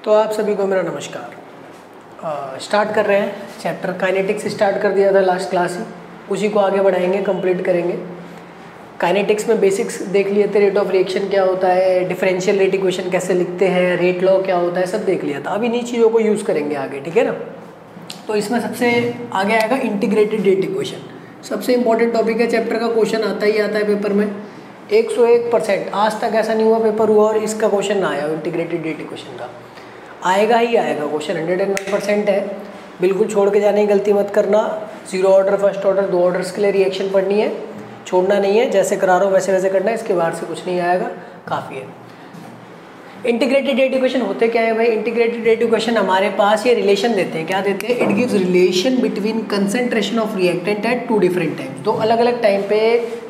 तो आप सभी को मेरा नमस्कार। स्टार्ट कर रहे हैं चैप्टर काइनेटिक्स स्टार्ट कर दिया था लास्ट क्लास ही, उसी को आगे बढ़ाएंगे, कंप्लीट करेंगे। काइनेटिक्स में बेसिक्स देख लिए थे, रेट ऑफ रिएक्शन क्या होता है, डिफरेंशियल रेट इक्वेशन कैसे लिखते हैं, रेट लॉ क्या होता है, सब देख लिया था। अब इन्हीं चीज़ों को यूज़ करेंगे आगे, ठीक है ना। तो इसमें सबसे आगे आएगा इंटीग्रेटेड रेट इक्वेशन। सबसे इंपॉर्टेंट टॉपिक है, चैप्टर का क्वेश्चन आता ही आता है पेपर में 101%। आज तक ऐसा नहीं हुआ पेपर हुआ और इसका क्वेश्चन ना आया, इंटीग्रेटेड रेट इक्वेशन का आएगा ही आएगा। क्वेश्चन 101% है, बिल्कुल छोड़ के जाने की गलती मत करना। जीरो ऑर्डर, फर्स्ट ऑर्डर, दो ऑर्डर्स के लिए रिएक्शन पढ़नी है, छोड़ना नहीं है। जैसे करा रहा हो वैसे वैसे करना है, इसके बाहर से कुछ नहीं आएगा, काफ़ी है। इंटीग्रेटेड रेट इक्वेशन होते क्या है भाई? इंटीग्रेटेड रेट इक्वेशन हमारे पास ये रिलेशन देते हैं, क्या देते हैं? It gives relation between concentration of reactant at two different times. दो अलग अलग टाइम पे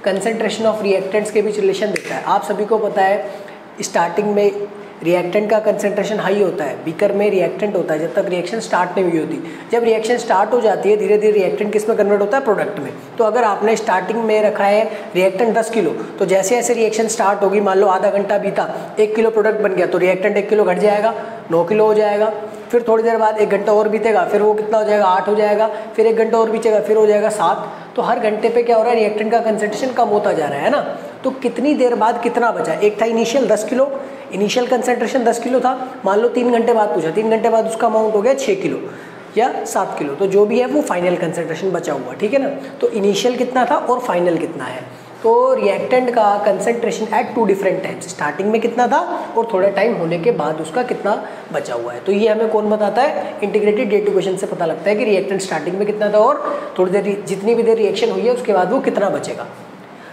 कंसंट्रेशन ऑफ रिएक्टेंट्स के बीच रिलेशन देता है। आप सभी को पता है स्टार्टिंग में रिएक्टेंट का कंसंट्रेशन हाई होता है, बीकर में रिएक्टेंट होता है जब तक रिएक्शन स्टार्ट नहीं हुई होती। जब रिएक्शन स्टार्ट हो जाती है धीरे धीरे रिएक्टेंट किस में कन्वर्ट होता है? प्रोडक्ट में। तो अगर आपने स्टार्टिंग में रखा है रिएक्टेंट 10 किलो, तो जैसे जैसे रिएक्शन स्टार्ट होगी, मान लो आधा घंटा बीता, 1 किलो प्रोडक्ट बन गया, तो रिएक्टेंट 1 किलो घट जाएगा, 9 किलो हो जाएगा। फिर थोड़ी देर बाद 1 घंटा और बीतेगा, फिर वो कितना हो जाएगा? 8 हो जाएगा। फिर 1 घंटा और बीतेगा, फिर हो जाएगा 7। तो हर घंटे पे क्या हो रहा है? रिएक्टेंट का कंसंट्रेशन कम होता जा रहा है ना। तो कितनी देर बाद कितना बचा? एक था initial 10 kilo, initial concentration 10 kilo था, मान लो 3 घंटे बाद पूछा, 3 घंटे बाद उसका अमाउंट हो गया 6 किलो या 7 किलो। तो जो भी है वो फाइनल कंसंट्रेशन बचा हुआ, ठीक है ना। तो इनिशियल कितना था और फाइनल कितना है? तो रिएक्टेंट का concentration at two different times, starting में कितना था और थोड़ा टाइम होने के बाद उसका कितना बचा हुआ है। तो ये हमें कौन बताता है? इंटीग्रेटेड रेट इक्वेशन से पता लगता है कि रिएक्टेंट स्टार्टिंग में कितना था और थोड़ी देर जितनी भी देर रिएक्शन हुई है उसके बाद वो कितना बचेगा।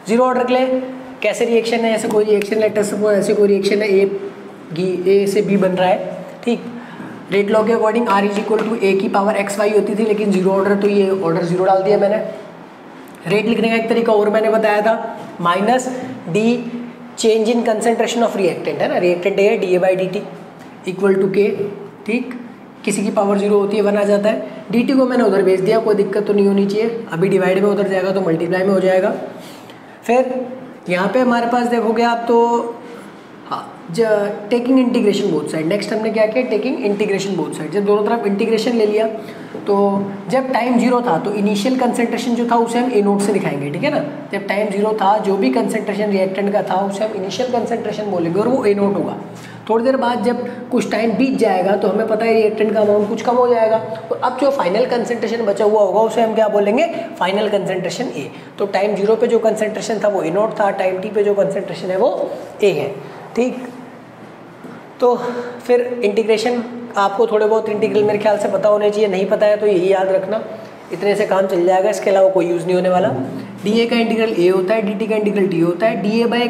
जीरो ऑर्डर के लिए कैसे रिएक्शन है? ऐसे कोई रिएक्शन लेटर सपोज ऐसे कोई रिएक्शन है, ए से बी बन रहा है, ठीक। रेट लॉ के according R is equal to A की पावर XY होती थी, लेकिन जीरो ऑर्डर, तो ये ऑर्डर जीरो डाल दिया मैंने। रेट लिखने का एक तरीका और मैंने बताया था, minus D change in concentration of reactant, है ना। रिएक्टेंट है DA/dt इक्वल टू K, ठीक। किसी की पावर जीरो होती है 1 आ जाता है। dt को मैंने उधर भेज दिया, कोई दिक्कत तो नहीं होनी चाहिए। अभी डिवाइड में उधर जाएगा तो मल्टीप्लाई में हो जाएगा। फिर यहाँ पे हमारे पास देखोगे आप तो हाँ, taking integration both side. Next हमने क्या किया? Taking integration both side. जब दोनों तरफ इंटीग्रेशन ले लिया तो जब टाइम जीरो था तो इनिशियल कंसंट्रेशन जो था उसे हम ए नोट से दिखाएंगे, ठीक है ना। जब टाइम जीरो था जो भी कंसंट्रेशन रिएक्टेंट का था उसे हम इनिशियल कंसंट्रेशन बोलेंगे और वो ए नोट होगा। थोड़ी देर बाद जब कुछ टाइम बीत जाएगा तो हमें पता है रिएक्टेंट का अमाउंट कुछ कम हो जाएगा, तो अब जो फाइनल कंसंट्रेशन बचा हुआ होगा उसे हम क्या बोलेंगे? फाइनल कंसंट्रेशन ए। तो टाइम जीरो पे जो कंसंट्रेशन था वो ए नोट था, टाइम टी पे जो कंसंट्रेशन है वो ए है, ठीक। तो फिर इंटीग्रेशन आपको थोड़े बहुत इंटीग्रल मेरे ख्याल से पता होने चाहिए, नहीं पता है तो यही याद रखना, इतने से काम चल जाएगा, इसके अलावा कोई यूज़ नहीं होने वाला। डी ए का इंटीग्रल ए होता है, डी टी का इंटीग्रल टी होता है, डी ए बाई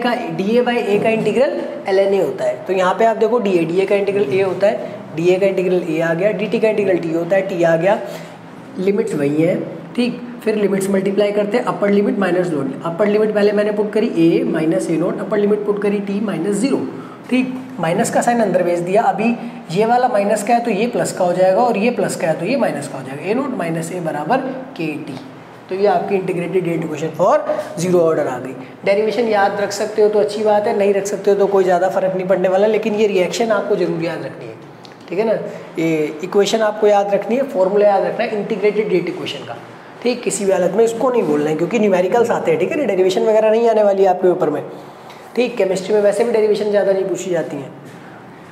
ए का इंटीग्रल ln ए होता है। तो यहाँ पे आप देखो डी ए का इंटीग्रल ए होता है, डी ए का इंटीग्रल ए आ गया, डी टी का इंटीग्रल टी होता है, टी आ गया, लिमिट्स वही है, ठीक। फिर लिमिट्स मल्टीप्लाई करते हैं, अपर limit minus lower limit. Upper limit पहले मैंने पुट करी ए माइनस ए नोट, अपर लिमिट पुट करी टी माइनस 0, ठीक। माइनस का साइन अंदर भेज दिया। अभी ये वाला माइनस का है तो ये प्लस का हो जाएगा और ये प्लस का है तो ये माइनस का हो जाएगा। ए नोट माइनस ए बराबर के टी। तो ये आपकी integrated rate equation for zero order आ गई। डेरिवेशन याद रख सकते हो तो अच्छी बात है, नहीं रख सकते हो तो कोई ज़्यादा फर्क नहीं पड़ने वाला, लेकिन ये रिएक्शन आपको जरूर याद रखनी है, ठीक है ना। ये इक्वेशन आपको याद रखनी है, फॉर्मूला याद रखना है इंटीग्रेटेड रेट इक्वेशन का, ठीक। किसी भी हालत में इसको नहीं बोलना है क्योंकि न्यूमेरिकल्स आते हैं, ठीक है ना। डेरिवेशन वगैरह नहीं आने वाली है आपके पेपर में, ठीक। केमिस्ट्री में वैसे भी डेरिवेशन ज़्यादा नहीं पूछी जाती हैं।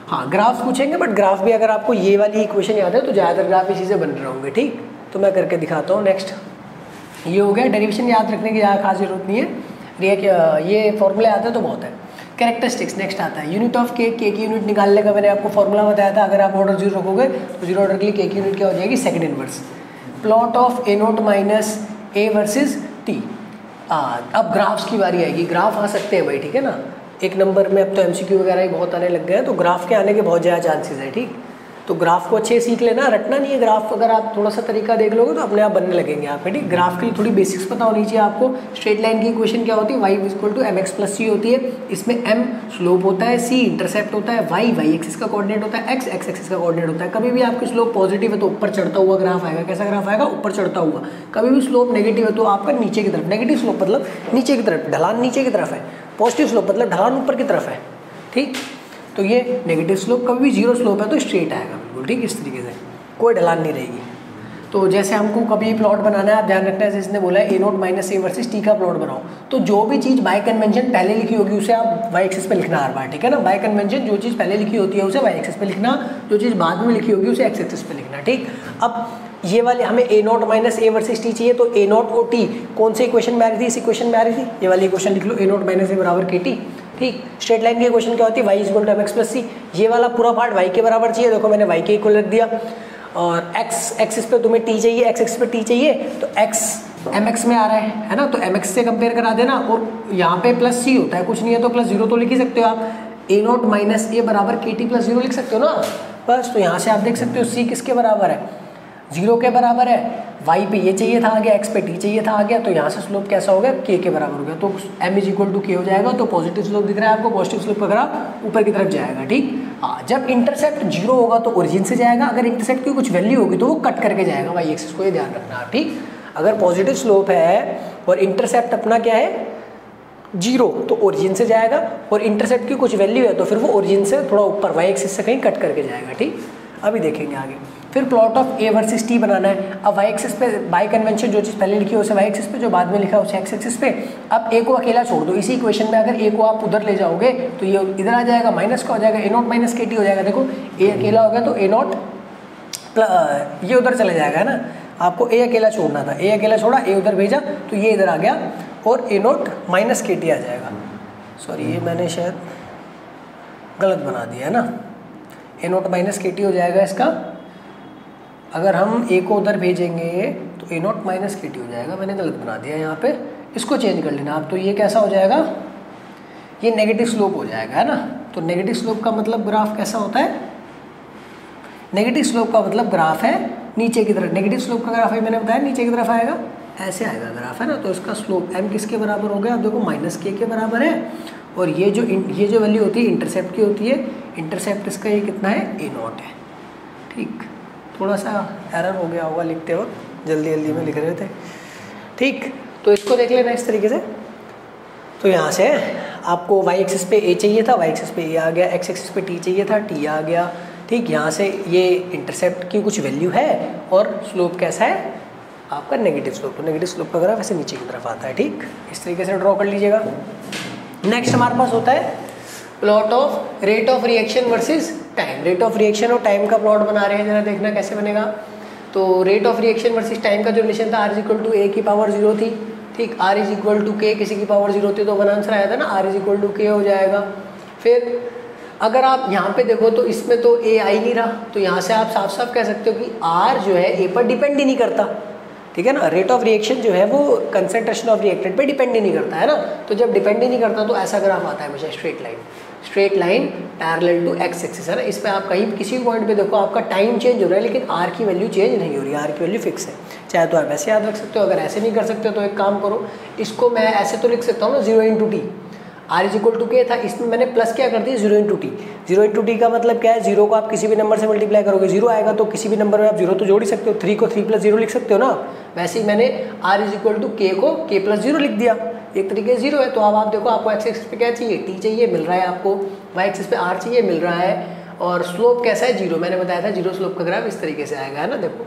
हाँ, ग्राफ पूछेंगे, बट ग्राफ भी अगर आपको ये वाली इक्वेशन याद है तो ज़्यादातर ग्राफ इसी से बन रहे होंगे, ठीक। तो मैं करके दिखाता हूँ। नेक्स्ट ये हो गया, डेरिवेशन याद रखने की ज़्यादा खास जरूरत नहीं है, ये फॉर्मूले आते हैं तो बहुत है। कैरेक्टरिस्टिक्स नेक्स्ट आता है, यूनिट ऑफ के की यूनिट निकालने का मैंने आपको फॉर्मूला बताया था। अगर आप ऑर्डर जीरो रखोगे तो जीरो ऑर्डर के लिए के की यूनिट क्या हो जाएगी? Second inverse. Plot of A naught minus A versus T. अब ग्राफ्स की बारी आएगी। ग्राफ आ सकते हैं भाई, ठीक है ना। एक नंबर में अब तो MCQ वगैरह ही बहुत आने लग गए हैं, तो ग्राफ के आने के बहुत ज़्यादा चांसेस है, ठीक। तो ग्राफ को अच्छे सीख लेना, रटना नहीं है ग्राफ। अगर आप थोड़ा सा तरीका देख लोगे तो अपने आप बनने लगेंगे आप, ठीक। ग्राफ की थोड़ी बेसिक्स पता होनी चाहिए आपको। स्ट्रेट लाइन की इक्वेशन क्या होती है? y equal to mx plus C होती है। इसमें m स्लोप होता है, c इंटरसेप्ट होता है, y एक्सिस का कोऑर्डिनेट होता है, x एक्सिस का कोऑर्डिनेट होता है। कभी भी आपकी स्लोप पॉजिटिव है तो ऊपर चढ़ता हुआ ग्राफ आएगा। कैसा ग्राफ आएगा? ऊपर चढ़ता हुआ। कभी भी स्लोप नेगेटिव है तो आपका नीचे की तरफ, नेगेटिव स्लोप मतलब नीचे की तरफ, ढलान नीचे की तरफ है। पॉजिटिव स्लोप मतलब ढलान ऊपर की तरफ है, ठीक। तो ये नेगेटिव स्लोप, कभी भी जीरो स्लोप है तो स्ट्रेट आएगा बिल्कुल, ठीक, इस तरीके से कोई ढलान नहीं रहेगी। तो जैसे हमको कभी प्लॉट बनाना है, आप ध्यान रखना है, जैसे इसने बोला है a0 माइनस ए वर्सेस टी का प्लॉट बनाओ, तो जो भी चीज़ बाय कन्वेंशन पहले लिखी होगी उसे आप वाई एक्सिस पे लिखना हर बार, ठीक है ना। बाय कन्वेंशन जो चीज़ पहले लिखी होती है उसे वाई एक्सिस पे लिखना, जो चीज़ बाद में लिखी होगी उसे एक्स एक्सिस पे लिखना, ठीक। अब ये वाले हमें a0 माइनस ए वर्सेस टी चाहिए, तो a0 और t कौन से इक्वेशन में आ रही थी, इस इक्वेशन में आ रही थी, ये वाली इक्वेशन लिख लो, a0 माइनस ए बराबर के टी, ठीक। स्ट्रेट लाइन की इक्वेशन क्या होती है, y equal to mx plus c, ये वाला पूरा पार्ट y के बराबर चाहिए, देखो मैंने y के इक्वल रख दिया, और x एक्सिस पे तुम्हें t चाहिए, x एक्सिस पे t चाहिए, तो x mx में आ रहा है ना, तो mx से कंपेयर करा देना, और यहाँ पे प्लस c होता है, कुछ नहीं है तो प्लस 0 तो लिख ही सकते हो आप, a0 माइनस ए बराबर के टी प्लस 0 लिख सकते हो ना बस। तो यहाँ से आप देख सकते हो c किसके बराबर है, 0 के बराबर है, y पे ये चाहिए था आ गया, x पे t चाहिए था आ गया, तो यहाँ से स्लोप कैसा हो गया, k के बराबर हो गया, तो m is equal to k हो जाएगा। तो पॉजिटिव स्लोप दिख रहा है आपको, पॉजिटिव स्लोप का ग्राफ ऊपर की तरफ जाएगा, ठीक। हाँ, जब इंटरसेप्ट 0 होगा तो ओरिजिन से जाएगा, अगर इंटरसेप्ट की कुछ वैल्यू होगी तो वो कट करके जाएगा वाई एक्सिस को, ये ध्यान रखना, ठीक। अगर पॉजिटिव स्लोप है और इंटरसेप्ट अपना क्या है 0, तो ओरिजिन से जाएगा, और इंटरसेप्ट की कुछ वैल्यू है तो फिर वो ओरिजिन से थोड़ा ऊपर वाई एक्सिस से कहीं कट करके जाएगा, ठीक। अभी देखेंगे आगे। फिर plot of A versus T बनाना है। अब वाई एक्सिस पे बाय कन्वेंशन जो चीज़ पहले लिखी है उसे वाई एक्सिस पे, जो बाद में लिखा है उसे एक्स एक्सिस पे। अब ए को अकेला छोड़ दो, इसी इक्वेशन में अगर ए को आप उधर ले जाओगे तो ये इधर आ जाएगा, माइनस का हो जाएगा, ए नॉट माइनस के टी हो जाएगा। देखो ए अकेला हो गया तो ए नॉट ये उधर चले जाएगा, है ना। आपको ए अकेला छोड़ना था, ए अकेला छोड़ा, ए उधर भेजा तो ये इधर आ गया, और ए नॉट माइनस के टी आ जाएगा। सॉरी, ये मैंने शायद गलत बना दिया है ना, ए नॉट माइनस के टी हो जाएगा इसका। अगर हम ए को उधर भेजेंगे तो ए नॉट माइनस के टी हो जाएगा, मैंने गलत बना दिया यहाँ पे, इसको चेंज कर लेना आप। तो ये कैसा हो जाएगा, ये नेगेटिव स्लोप हो जाएगा, है ना। तो नेगेटिव स्लोप का मतलब ग्राफ कैसा होता है, नेगेटिव स्लोप का मतलब ग्राफ है नीचे की तरफ, नेगेटिव स्लोप का ग्राफ है मैंने बताया नीचे की तरफ आएगा, ऐसे आएगा ग्राफ, है ना। तो इसका स्लोप m किसके बराबर हो गया, आप देखो माइनस के बराबर है, और ये जो वैल्यू होती है इंटरसेप्ट की होती है, इंटरसेप्ट इसका ये कितना है, ए नॉट है, ठीक। थोड़ा सा एरर हो गया होगा लिखते वक्त, जल्दी में लिख रहे थे, ठीक। तो इसको देख लेना इस तरीके से। तो यहाँ से आपको वाई एक्सिस पे ए चाहिए था, वाई एक्सिस पे ए आ गया, एक्स एक्सिस पे टी चाहिए था, टी आ गया, ठीक। यहाँ से ये इंटरसेप्ट की कुछ वैल्यू है, और स्लोप कैसा है आपका नेगेटिव स्लोप, तो नेगेटिव स्लोप का ग्राफ ऐसे नीचे की तरफ आता है, ठीक। इस तरीके से ड्रॉ कर लीजिएगा। नेक्स्ट हमारे पास होता है plot of rate of reaction versus time. Rate of reaction और टाइम का प्लॉट बना रहे हैं, जरा देखना कैसे बनेगा। तो rate of reaction versus time का जो रिलेशन था, are is equal to A की पावर 0 थी, ठीक। आर इज इक्वल टू के किसी की पावर 0 थी, तो वन आंसर आया था ना, आर इज इक्वल टू के हो जाएगा। फिर अगर आप यहाँ पे देखो तो इसमें तो ए आ ही नहीं रहा, तो यहाँ से आप साफ साफ कह सकते हो कि आर जो है ए पर डिपेंड ही नहीं करता, ठीक है ना। रेट ऑफ रिएक्शन जो है वो कंसंट्रेशन ऑफ रिएक्टेंट पे डिपेंड ही नहीं करता, है ना। तो जब डिपेंड ही नहीं करता तो ऐसा ग्राफ आता है हमेशा straight line parallel to x axis, है ना। इस पे आप कहीं किसी पॉइंट पे देखो आपका टाइम चेंज हो रहा है, लेकिन आर की वैल्यू चेंज नहीं हो रही है, आर की वैल्यू फिक्स है। चाहे तो आप ऐसे याद रख सकते हो, अगर ऐसे नहीं कर सकते तो एक काम करो, इसको मैं ऐसे तो लिख सकता हूँ ना, 0 into t, r is equal to k था, इसमें मैंने प्लस क्या कर दिया 0 इंटू टी। 0 इंटू टी का मतलब क्या है, 0 को आप किसी भी नंबर से मल्टीप्लाई करोगे 0 आएगा, तो किसी भी नंबर में आप 0 तो जोड़ ही सकते हो, 3 को 3 प्लस 0 लिख सकते हो ना। वैसे ही मैंने आर इज इक्वल टू के को के प्लस 0 लिख दिया, एक तरीके से 0 है। तो अब आप देखो आपको एक्स एक्सिस पे क्या चाहिए, टी चाहिए, मिल रहा है आपको, वाई एक्सिस पे आर चाहिए, मिल रहा है, और स्लोप कैसा है 0, मैंने बताया था 0 स्लोप का ग्राफ इस तरीके से आएगा, है ना। देखो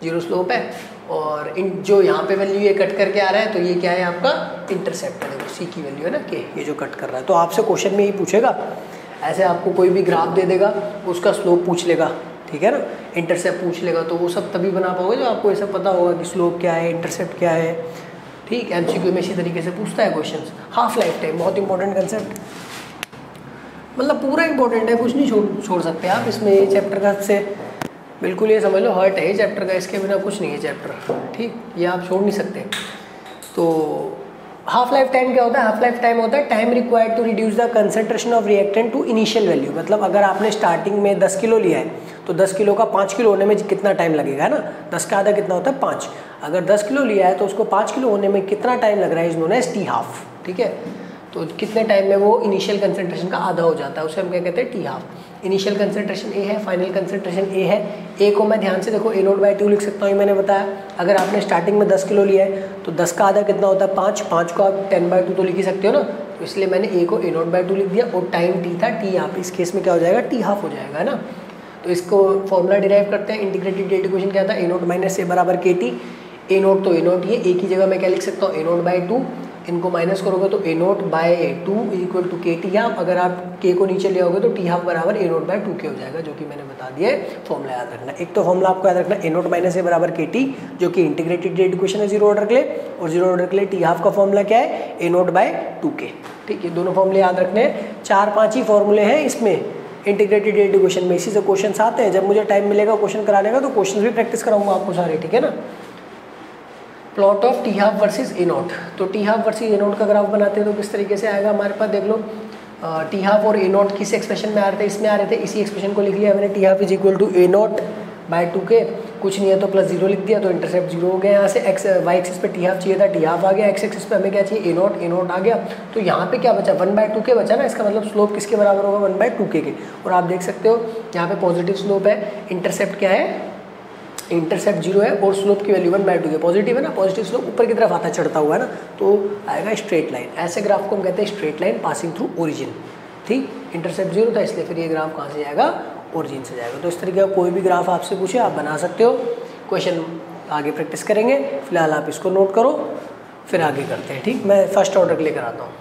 0 स्लोप है, और इन जो यहाँ पे वैल्यू ये कट करके आ रहा है, तो ये क्या है आपका इंटरसेप्ट है, देखो सी की वैल्यू है ना के, ये जो कट कर रहा है। तो आपसे क्वेश्चन में यही पूछेगा, ऐसे आपको कोई भी ग्राफ दे देगा, उसका स्लोप पूछ लेगा, ठीक है ना, इंटरसेप्ट पूछ लेगा, तो वो सब तभी बना पाओगे जब आपको ये सब पता होगा कि स्लोप क्या है, इंटरसेप्ट क्या है, ठीक। एमसीक्यू में इसी तरीके से पूछता है क्वेश्चन। हाफ लाइफ टाइम बहुत इंपॉर्टेंट कंसेप्ट, मतलब पूरा इंपॉर्टेंट है, कुछ नहीं छोड़ सकते आप इसमें। ये चैप्टर का से बिल्कुल ये समझ लो हर्ट है ये चैप्टर का, इसके बिना कुछ नहीं है चैप्टर, ठीक, ये आप छोड़ नहीं सकते। तो हाफ लाइफ टाइम क्या होता है, हाफ लाइफ टाइम होता है time required to reduce the concentration of reactant to initial value. मतलब अगर आपने स्टार्टिंग में 10 किलो लिया है, तो 10 किलो का 5 किलो होने में कितना टाइम लगेगा, है ना। 10 का आधा कितना होता है 5, अगर 10 किलो लिया है तो उसको 5 किलो होने में कितना टाइम लग रहा है, is known as t half, ठीक है। तो कितने टाइम में वो इनिशियल कंसंट्रेशन का आधा हो जाता है, उसे हम क्या कहते हैं टी हाफ। इनिशियल कंसंट्रेशन ए है, फाइनल कंसंट्रेशन ए है। ए को मैं ध्यान से देखो A0/2 लिख सकता हूँ, ये मैंने बताया। अगर आपने स्टार्टिंग में 10 किलो लिया है तो 10 का आधा कितना होता है 5, 5 को आप 10/2 तो लिख ही सकते हो ना। तो इसलिए मैंने ए को ए नॉट बाई 2 लिख दिया और टाइम टी था, टी यहाँ पे इस केस में क्या हो जाएगा, टी हाफ हो जाएगा, है ना। तो इसको फॉर्मूला डिराइव करते हैं। इंटीग्रेटेड रेट इक्वेशन क्या था, ए नॉट माइनस ए बराबर के टी। ए नॉट तो ए नॉट ही है, ए की जगह मैं क्या लिख सकता हूँ, ए नॉट बाई 2, इनको माइनस करोगे तो ए नॉट बाई 2 इक्वल टू के टी हाफ। अगर आप के को नीचे ले आओगे तो टी हाफ बराबर ए नॉट बाई 2 के हो जाएगा, जो कि मैंने बता दिया है। फॉर्मूला याद रखना, एक तो फॉर्मूला आपको याद रखना ए नॉट माइनस ए बराबर के टी, जो कि इंटीग्रेटेड रेट इक्वेशन है जीरो ऑर्डर के लिए, और जीरो ऑर्डर के लिए टी हाफ का फॉर्मूला क्या है, ए नॉट बाई 2 के। ठीक है, दोनों फॉर्मूले याद रखने हैं। 4-5 ही फॉर्मूले हैं इसमें इंटीग्रेटेड रेट इक्वेशन में, इसी से क्वेश्चन आते हैं। जब मुझे टाइम मिलेगा क्वेश्चन कराने का तो क्वेश्चन भी प्रैक्टिस कराऊंगा आपको सारे, ठीक है ना। Plot of T half versus A naught, तो T half versus A naught का ग्राफ बनाते हैं तो किस तरीके से आएगा हमारे पास, देख लो टी हाफ और ए नॉट किस एक्सप्रेशन में आ रहे थे, इसमें आ रहे थे, इसी एक्सप्रेशन को लिख लिया मैंने, t half is equal to a naught by 2 k, कुछ नहीं है तो प्लस 0 लिख दिया, तो इंटरसेप्ट 0 हो गया यहाँ से। एक्स वाई एक्सिस पे टी हाफ चाहिए था, टी हाफ आ गया, एक्स एक्सिस पे हमें क्या चाहिए, ए नॉट आ गया। तो यहाँ पे क्या बचा, 1/2 के बचा ना, इसका मतलब स्लोप किसके बराबर होगा, 1/2 के। और आप देख सकते हो यहाँ पे पॉजिटिव स्लोप है, इंटरसेप्ट क्या है, इंटरसेप्ट 0 है और स्लोप की वैल्यू 1/2 के, पॉजिटिव है ना, पॉजिटिव स्लोप ऊपर की तरफ आता है, चढ़ता हुआ है ना, तो आएगा स्ट्रेट लाइन। ऐसे ग्राफ को हम कहते हैं straight line passing through origin. ठीक, इंटरसेप्ट 0 था इसलिए फिर ये ग्राफ कहाँ से जाएगा, ओरिजिन से जाएगा। तो इस तरीके का कोई भी ग्राफ आपसे पूछे आप बना सकते हो। क्वेश्चन आगे प्रैक्टिस करेंगे, फिलहाल आप इसको नोट करो, फिर आगे करते हैं। ठीक, मैं फर्स्ट ऑर्डर के लिए कराता हूँ।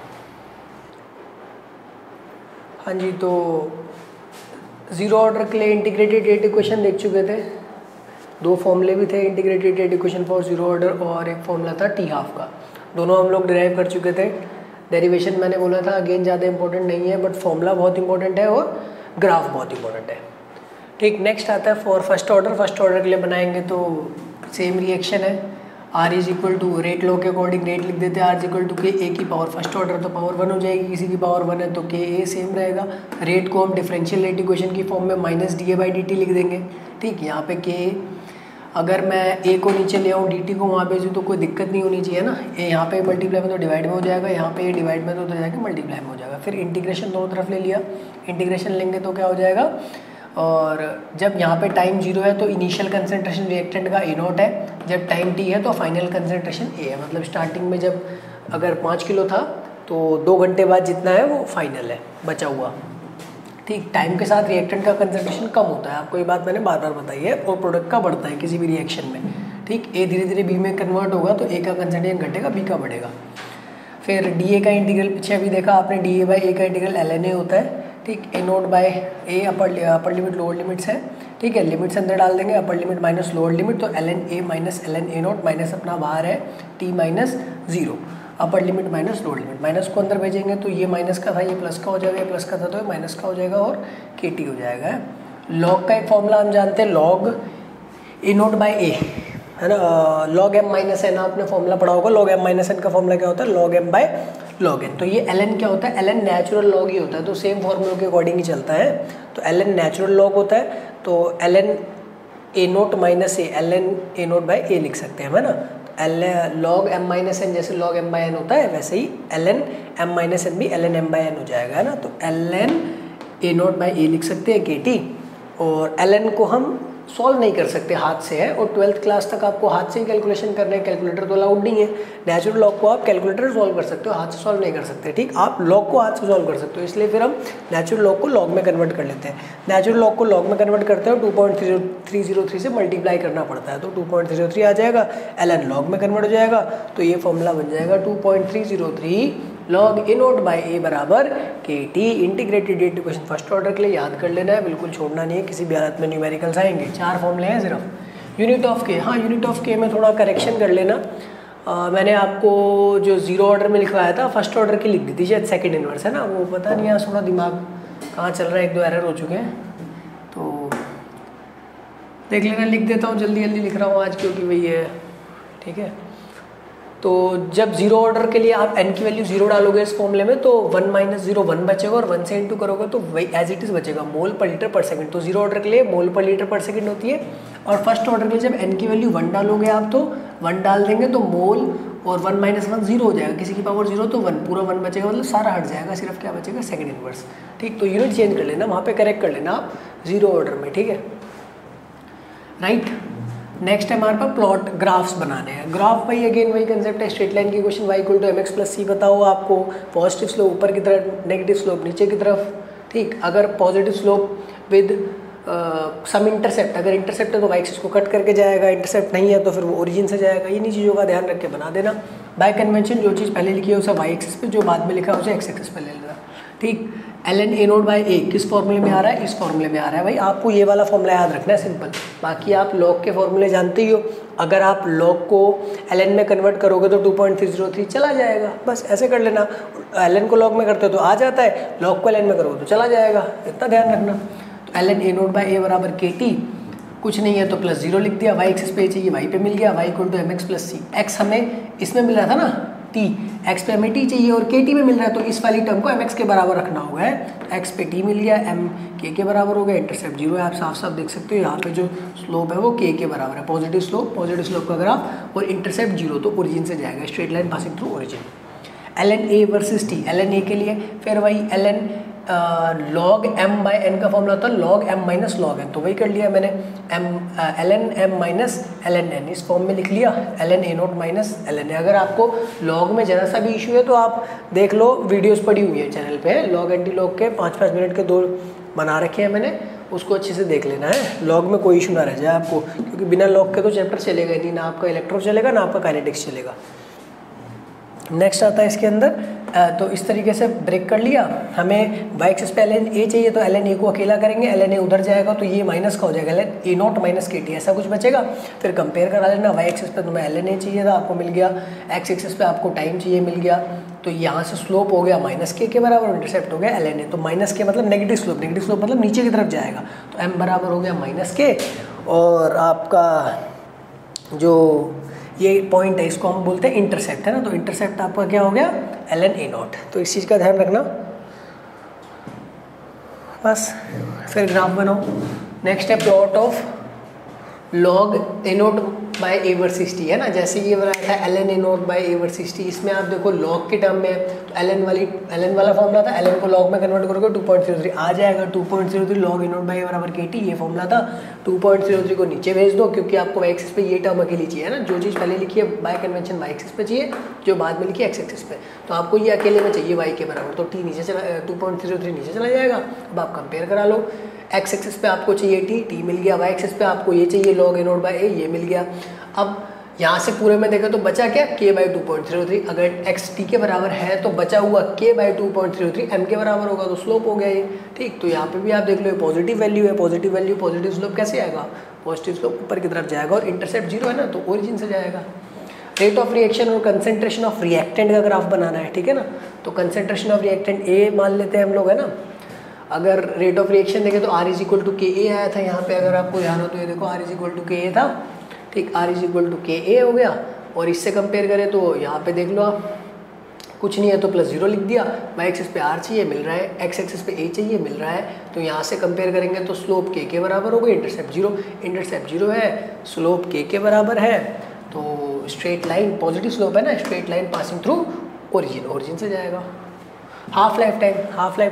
हाँ जी, तो जीरो ऑर्डर के लिए इंटीग्रेटेड रेट इक्वेशन देख चुके थे, 2 फॉर्मूले भी थे integrated rate equation for zero order, और एक फॉर्मूला था टी हाफ का, दोनों हम लोग डिराइव कर चुके थे। डेरिवेशन मैंने बोला था अगेन ज़्यादा इंपॉर्टेंट नहीं है, बट फॉर्मूला बहुत इंपॉर्टेंट है और ग्राफ बहुत इंपॉर्टेंट है। ठीक, नेक्स्ट आता है for first order. First order के लिए बनाएंगे तो सेम रिएक्शन है, r is equal to rate law के अकॉर्डिंग रेट लिख देते हैं, आर इज इक्वल टू के ए की पावर, फर्स्ट ऑर्डर तो पावर 1 हो जाएगी, किसी की पावर 1 है तो के ए सेम रहेगा। रेट को हम डिफरेंशियल रेट इक्वेशन की फॉर्म में minus D A by D T लिख देंगे। ठीक, यहाँ पे के अगर मैं ए को नीचे ले आऊँ डी टी को वहाँ भेजूँ तो कोई दिक्कत नहीं होनी चाहिए ना, ए यहाँ पे मल्टीप्लाई में तो डिवाइड में हो जाएगा, यहाँ पे डिवाइड में तो जाएगा मल्टीप्लाई में हो जाएगा। फिर इंटीग्रेशन दोनों तरफ ले लिया, इंटीग्रेशन लेंगे तो क्या हो जाएगा, और जब यहाँ पे टाइम 0 है तो इनिशियल कंसंट्रेशन रिएक्टेंट का ए नॉट है, जब टाइम टी है तो फाइनल कंसंट्रेशन ए है। मतलब स्टार्टिंग में जब अगर 5 किलो था तो 2 घंटे बाद जितना है वो फाइनल है बचा हुआ। ठीक, टाइम के साथ रिएक्टेंट का कंसंट्रेशन कम होता है, आपको ये बात मैंने बार बार बताई है, और प्रोडक्ट का बढ़ता है किसी भी रिएक्शन में। ठीक, ए धीरे धीरे बी में कन्वर्ट होगा तो ए का कंसंट्रेशन घटेगा, बी का बढ़ेगा। फिर डी ए का इंटीग्रल पीछे अभी देखा आपने, डी ए बाई ए का इंटीग्रल एल एन ए होता है। ठीक, A naught by A upper limit lower limits है। ठीक है, लिमिट्स अंदर डाल देंगे, upper limit minus lower limit, तो L N A minus L N A naught, minus अपना बाहर है T minus 0, upper limit minus lower limit, minus को अंदर भेजेंगे तो ये माइनस का था ये प्लस का हो जाएगा, ये प्लस का था तो ये माइनस का हो जाएगा और के टी हो जाएगा। लॉग का एक फॉर्मूला हम जानते हैं, log a naught by a, है ना, लॉग एम माइनस एन, आपने फॉर्मूला पढ़ा होगा, लॉग एम माइनस एन का फॉर्मूला क्या होता है, log M by log n. तो ये एल एन क्या होता है, एल एन नेचुरल लॉग ही होता है, तो सेम फॉर्मूले के अकॉर्डिंग ही चलता है। तो एल एन नेचुरल लॉग होता है, तो L N A naught minus A, L N A naught by A लिख सकते हैं, है ना। L log M minus N, जैसे लॉग एम बाय एन होता है वैसे ही L N M minus N भी L N M by N हो जाएगा, है ना। तो L N A naught by A लिख सकते हैं के टी, और एल एन को हम सॉल्व नहीं कर सकते, हाथ से है, और 12th क्लास तक आपको हाथ से ही कैलकुलेशन करने हैं, कैलकुलेटर तो अलाउड नहीं है। नेचुरल लॉग को आप कैलकुलेटर सॉल्व कर सकते हो, हाथ से सॉल्व नहीं कर सकते। ठीक, आप लॉग को हाथ से सॉल्व कर सकते हो, इसलिए फिर हम नेचुरल लॉग को लॉग में कन्वर्ट कर लेते हैं। नेचुरल लॉग को लॉग में कन्वर्ट करते हैं, 2.303 से मल्टीप्लाई करना पड़ता है, तो 2.303 आ जाएगा, एल एन लॉग में कन्वर्ट हो जाएगा, तो ये फॉर्मूला बन जाएगा 2.303 लॉग ए नोट बाई ए बराबर के T. Integrated rate equation first order के लिए याद कर लेना है, बिल्कुल छोड़ना नहीं है, किसी भी हालत में न्यूमेरिकल्स आएंगे। 4 फॉर्मूले हैं सिर्फ। यूनिट ऑफ के, हाँ यूनिट ऑफ के में थोड़ा करेक्शन कर लेना, मैंने आपको जो जीरो ऑर्डर में लिखवाया था फर्स्ट ऑर्डर की लिख दी थी, शायद सेकंड इनवर्स है ना, वो पता नहीं यहाँ थोड़ा दिमाग कहाँ चल रहा है, 1-2 एरर हो चुके हैं, तो देख लेना, लिख देता हूँ, जल्दी जल्दी लिख रहा हूँ आज क्योंकि वही है। ठीक है, तो जब जीरो ऑर्डर के लिए आप n की वैल्यू 0 डालोगे इस फॉर्मूले में तो 1 - 0 1 बचेगा, और 1 से इंटू करोगे तो वही एज इट इज़ बचेगा, मोल पर लीटर पर सेकंड। तो जीरो ऑर्डर के लिए मोल पर लीटर पर सेकंड होती है, और फर्स्ट ऑर्डर के लिए जब n की वैल्यू 1 डालोगे आप तो 1 डाल देंगे तो मोल और 1 - 1 0 हो जाएगा, किसी की पावर 0 तो 1 पूरा 1 बचेगा, मतलब सारा हट जाएगा, सिर्फ क्या बचेगा सेकंड इनवर्स। ठीक, तो यूनिट चेंज कर लेना, वहाँ पे करेक्ट कर लेना आप जीरो ऑर्डर में। ठीक है, राइट। नेक्स्ट है हमारे पास प्लॉट ग्राफ्स बनाने हैं। ग्राफ भाई अगेन वही कंसेप्ट है, स्ट्रेट लाइन की question y equal to mx plus c बताओ आपको, पॉजिटिव स्लोप ऊपर की तरफ, नेगेटिव स्लोप नीचे की तरफ, ठीक। अगर positive slope with some intercept, अगर इंटरसेप्ट है तो y एक्सिस को कट करके जाएगा, इंटरसेप्ट नहीं है तो फिर वो ओरिजिन से जाएगा। इन्हीं चीज़ों का ध्यान रख के बना देना। बाय कन्वेंशन जो चीज़ पहले लिखी है उसे y एक्सिस पे, जो बाद में लिखा है उसे x एक्सिस पे ले लेना, ठीक। ln a note by a किस फॉर्मूले में आ रहा है, इस फॉर्मूले में आ रहा है। भाई आपको ये वाला फॉर्मूला याद रखना है, सिंपल। बाकी आप लॉग के फॉर्मूले जानते ही हो, अगर आप लॉग को ln में कन्वर्ट करोगे तो 2.303 चला जाएगा, बस ऐसे कर लेना। ln को लॉग में करते हो तो आ जाता है, लॉग को ln में करोगे तो चला जाएगा, इतना ध्यान रखना। तो ln a note by a बराबर kt, कुछ नहीं है तो प्लस 0 लिख दिया, y एक्सिस पे चाहिए y पे मिल गया, y equal to mx plus c। x हमें इसमें मिल रहा था ना t, x पे हमें t चाहिए और kt में मिल रहा है, तो इस वाली टर्म को mx के बराबर रखना होगा है। तो x पे t मिल गया, m k के बराबर हो गया, इंटरसेप्ट 0 है, आप साफ साफ देख सकते हो यहाँ पे जो स्लोप है वो k के बराबर है, पॉजिटिव स्लोप का ग्राफ, और इंटरसेप्ट 0 तो ओरिजिन से जाएगा, straight line passing through origin. ln a versus t, ln a के लिए फिर वही ln log m by n का फॉर्मूला होता है log m minus log n, तो वही कर लिया मैंने, ln m minus ln n इस फॉर्म में लिख लिया, ln a note minus ln a। अगर आपको log में ज़रा सा भी इशू है तो आप देख लो, वीडियोस पड़ी हुई है चैनल पे, log एंटी लॉग के 5-5 मिनट के 2 बना रखे हैं मैंने, उसको अच्छे से देख लेना है। लॉग में कोई इशू ना रह जाए आपको, क्योंकि बिना लॉग के तो चैप्टर चलेगा नहीं, ना आपका इलेक्ट्रो चलेगा ना आपका काइनेटिक्स चलेगा। नेक्स्ट आता है इसके अंदर, तो इस तरीके से ब्रेक कर लिया। हमें y एक्सिस पे ln a चाहिए तो ln a को अकेला करेंगे, ln a उधर जाएगा तो ये माइनस का हो जाएगा, ln a not minus kt ऐसा कुछ बचेगा। फिर कंपेयर करा लेना, y एक्सिस पे तुम्हें ln a चाहिए था, आपको मिल गया, x एक्सिस पे आपको टाइम चाहिए, मिल गया। तो यहाँ से स्लोप हो गया माइनस k के बराबर, इंटरसेप्ट हो गया ln a, तो माइनस k मतलब नेगेटिव स्लोप मतलब नीचे की तरफ जाएगा, तो m बराबर हो गया माइनस k, और आपका जो ये पॉइंट है इसको हम बोलते हैं इंटरसेप्ट, है ना। तो इंटरसेप्ट आपका क्या हो गया, ln a नॉट, तो इस चीज़ का ध्यान रखना बस। फिर ग्राफ बनाओ। नेक्स्ट है plot of log a note by a versus t, है ना। जैसे ये बनाया था ln a note by a versus t, इसमें आप देखो log के टर्म में, तो ln वाला फॉर्मूला था, ln को log में कन्वर्ट करोगे 2.03 आ जाएगा, 2.03 log a note by a बराबर kt, ये फॉर्मूला था। 2.03 को नीचे भेज दो, क्योंकि आपको y एक्सिस पे ये टर्म अकेली चाहिए, है ना। जो चीज़ पहले लिखी है बाय कन्वेंशन y एक्सिस पे चाहिए, जो बाद में लिखी है x एक्सिस पे, तो आपको ये अकेले में चाहिए y के बराबर, तो t नीचे चला, 2.03 नीचे चला जाएगा। अब आप कंपेयर करा लो, x एक्सिस पे आपको चाहिए t मिल गया, y एक्सिस पे आपको ये चाहिए log a note by a, ये मिल गया। अब यहाँ से पूरे में देखो तो बचा क्या, k बाई 2.03, अगर x t के बराबर है तो बचा हुआ k बाई 2.03 m के बराबर होगा, तो स्लोप हो गया ये, ठीक। तो यहाँ पे भी आप देख लो, पॉजिटिव वैल्यू है, पॉजिटिव स्लोप कैसे आएगा, पॉजिटिव स्लोप ऊपर की तरफ जाएगा, और इंटरसेप्ट 0 है ना, तो ओरिजिन से जाएगा। रेट ऑफ रिएक्शन और कंसेंट्रेशन ऑफ रिएक्टेंट का ग्राफ बनाना है, ठीक है ना। तो कंसेंट्रेशन ऑफ रिएक्टेंट a मान लेते हैं हम लोग, है ना। अगर रेट ऑफ रिएक्शन देखें तो r इज इक्वल टू के ए आया था यहाँ पे, अगर आपको ध्यान हो तो ये देखो r इज इक्वल टू के ए था, ठीक। r इज इक्वल टू के ए हो गया, और इससे कंपेयर करें तो यहाँ पे देख लो आप, कुछ नहीं है तो प्लस 0 लिख दिया, y एक्सिस पे r चाहिए मिल रहा है, x एक्सिस पे a चाहिए मिल रहा है, तो यहाँ से कंपेयर करेंगे तो स्लोप k के बराबर हो गई, इंटरसेप्ट 0 है, स्लोप k के बराबर है, तो स्ट्रेट लाइन पॉजिटिव स्लोप है ना, straight line passing through origin से जाएगा। हाफ लाइफ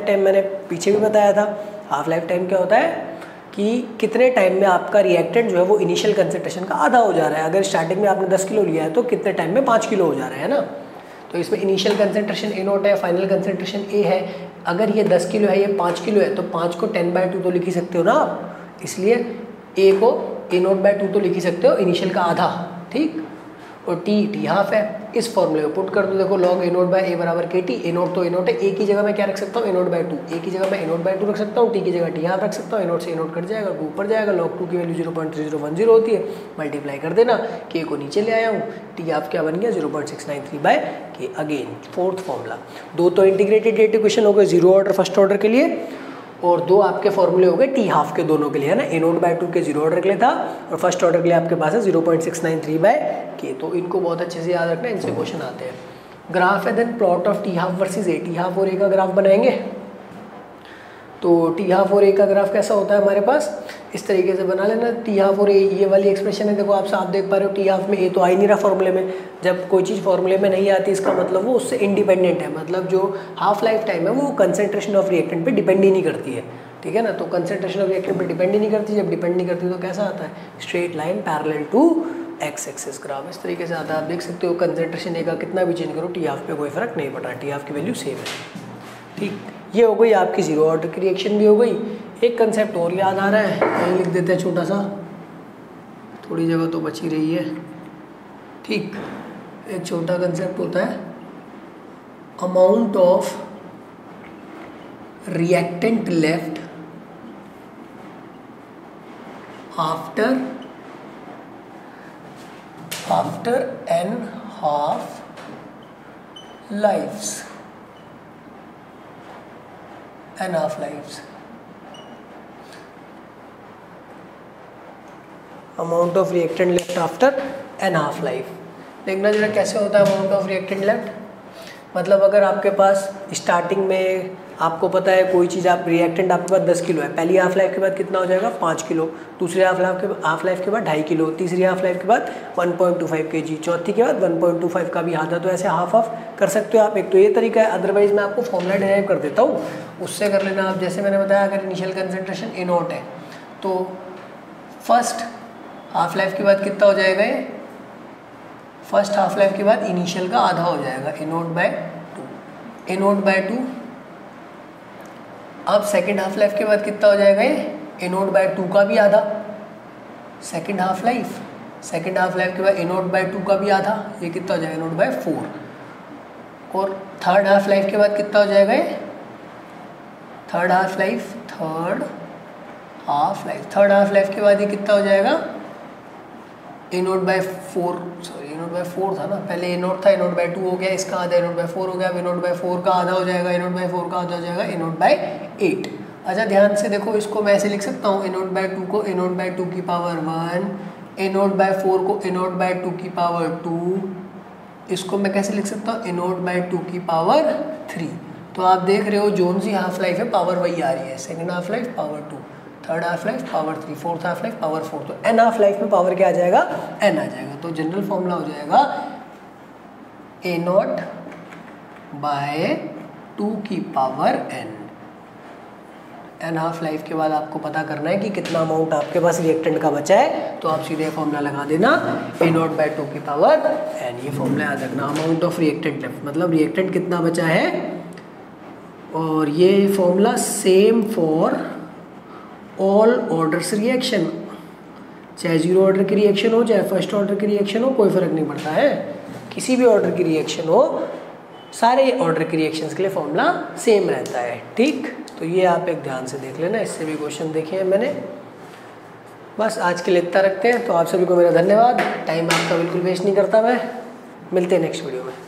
टाइम मैंने पीछे भी बताया था। हाफ लाइफ टाइम क्या होता है कि कितने टाइम में आपका रिएक्टेंट जो है वो इनिशियल कंसंट्रेशन का आधा हो जा रहा है। अगर स्टार्टिंग में आपने 10 किलो लिया है तो कितने टाइम में 5 किलो हो जा रहा है ना। तो इसमें इनिशियल कंसंट्रेशन ए नोट है, फाइनल कंसंट्रेशन ए है। अगर ये 10 किलो है, ये 5 किलो है, तो 5 को 10/2 तो लिख ही सकते हो ना आप, इसलिए ए को ए नोट बाई 2 तो लिख ही सकते हो, इनिशियल का आधा, ठीक। और टी हाफ है, इस फॉर्मूले को पुट कर दो। देखो लॉग ए नोट बाई ए बराबर के टी, ए नोट तो ए नोट है, ए की जगह मैं क्या रख सकता हूँ, ए नोट बाई 2, ए की जगह मैं ए नोट बाई 2 रख सकता हूँ, टी की जगह टी हाफ रख सकता हूँ, ए नोट से ए नोट कट जाएगा, 2 ऊपर जाएगा, लॉग 2 की वैल्यू 0.3010 होती है, मल्टीप्लाई कर देना, के को नीचे ले आया हूँ, टी हाफ क्या बन गया 0.693 बाय के। अगेन फोर्थ फॉर्मूला, 2 तो इंटीग्रेटेड डेरिवेटिव इक्वेशन हो गए 0 ऑर्डर फर्स्ट ऑर्डर के लिए, और 2 आपके फॉर्मूले हो गए टी हाफ के दोनों के लिए, है ना। ए नोट बाई 2 के 0 ऑर्डर के लिए था, और फर्स्ट ऑर्डर के लिए आपके पास है 0.693 बाय के। तो इनको बहुत अच्छे से याद रखना, इनसे क्वेश्चन आते हैं। ग्राफ है then plot of T half versus a, t half और ए का ग्राफ बनाएंगे। तो टी हाफ और ए का ग्राफ कैसा होता है हमारे पास, इस तरीके से बना लेना। टी हाफ और ए ये वाली एक्सप्रेशन है, देखो आप साफ देख पा रहे हो, टी हाफ में ए तो आ ही नहीं रहा फॉर्मूले में। जब कोई चीज़ फॉर्मूले में नहीं आती इसका मतलब वो उससे इंडिपेंडेंट है, मतलब जो हाफ लाइफ टाइम है वो कंसंट्रेशन ऑफ रिएक्टेंट पे डिपेंड ही नहीं करती है, ठीक है ना। तो कंसंट्रेशन ऑफ रिएक्टेंट पे डिपेंड ही नहीं करती, जब डिपेंड नहीं करती तो कैसा आता है, straight line parallel to x axis graph, इस तरीके से आता है। आप देख सकते हो कंसंट्रेशन ए का कितना भी चेंज करो टी हाफ पे कोई फर्क नहीं पड़ रहा, टी हाफ की वैल्यू सेम है। ठीक, ये हो गई आपकी जीरो ऑर्डर की रिएक्शन भी हो गई। एक कंसेप्ट और याद आ रहा है, कहीं लिख देते हैं छोटा सा, थोड़ी जगह तो बची रही है। ठीक, एक छोटा कंसेप्ट होता है amount of reactant left after n half lives, n half lives, amount of reactant left after n half life. देखना जरा कैसे होता है अमाउंट ऑफ रिएक्टेंट लेफ्ट। मतलब अगर आपके पास स्टार्टिंग में आपको पता है कोई चीज़, आप रिएक्टेंट आपके पास 10 किलो है, पहली हाफ लाइफ के बाद कितना हो जाएगा 5 किलो, दूसरी हाफ लाइफ के बाद 2.5 किलो, तीसरी हाफ लाइफ के बाद 1.25 kg, चौथी के बाद 1.25 का भी आधा। तो ऐसे हाफ हाफ कर सकते हो आप, एक तो ये तरीका है। अदरवाइज मैं आपको फॉर्मूला डिराइव कर देता हूँ, उससे कर लेना आप। जैसे मैंने बताया अगर इनिशियल कंसंट्रेशन ए नॉट है तो फर्स्ट हाफ लाइफ के बाद कितना हो जाएगा, ये फर्स्ट हाफ लाइफ के बाद इनिशियल का आधा हो जाएगा, ए नॉट बाय टू। अब सेकेंड हाफ लाइफ के बाद कितना हो जाएगा, ये ए नॉट बाय टू का भी आधा, सेकेंड हाफ लाइफ के बाद ए नॉट बाय टू का भी आधा, ये कितना हो जाएगा, ए नॉट बाय 4। और थर्ड हाफ लाइफ के बाद कितना हो जाएगा, ये थर्ड हाफ लाइफ के बाद ये कितना हो जाएगा, A naught by 4, sorry A naught by 4 था ना, पहले ए नॉट था, ए नॉट बाय 2 हो गया, इसका आधा ए नॉट बाय 4 हो गया, अब ए नॉट बाय 4 का आधा हो जाएगा, ए नॉट बाय 4 का आधा हो जाएगा, ए नॉट बाय 8। अच्छा ध्यान से देखो, इसको मैं ऐसे लिख सकता हूँ, ए नॉट बाय 2 को ए नॉट बाय 2 की पावर 1, ए नॉट बाय 4 को ए नॉट बाय 2 की पावर 2, इसको मैं कैसे लिख सकता हूँ, ए नॉट बाय 2 की पावर 3। तो आप देख रहे हो जोन सी हाफ लाइफ है पावर वही आ रही है, second half life power 2, third half life power 3, fourth half life power 4। तो एन हाफ लाइफ में पावर क्या आ जाएगा, एन आ जाएगा। तो जनरल फॉर्मूला हो जाएगा ए नॉट बाय 2 की power n. N half life के बाद आपको पता करना है कि कितना अमाउंट आपके पास रिएक्टेंट का बचा है, तो आप सीधे फॉर्मूला लगा देना ए नॉट बाय 2 की पावर एन। ये फॉर्मूला याद रखना, अमाउंट ऑफ रिएक्टेंट लेफ्ट मतलब रिएक्टेंट कितना बचा है। और ये formula same for all orders reaction, चाहे जीरो ऑर्डर की रिएक्शन हो चाहे फर्स्ट ऑर्डर की रिएक्शन हो, कोई फर्क नहीं पड़ता है। किसी भी ऑर्डर की रिएक्शन हो, सारे ऑर्डर की रिएक्शंस के लिए फॉर्मूला सेम रहता है। ठीक, तो ये आप एक ध्यान से देख लेना, इससे भी क्वेश्चन देखे हैं मैंने। बस आज के लिए इतना रखते हैं। तो आप सभी को मेरा धन्यवाद, टाइम आपका बिल्कुल वेस्ट नहीं करता मैं। मिलते हैं नेक्स्ट वीडियो में।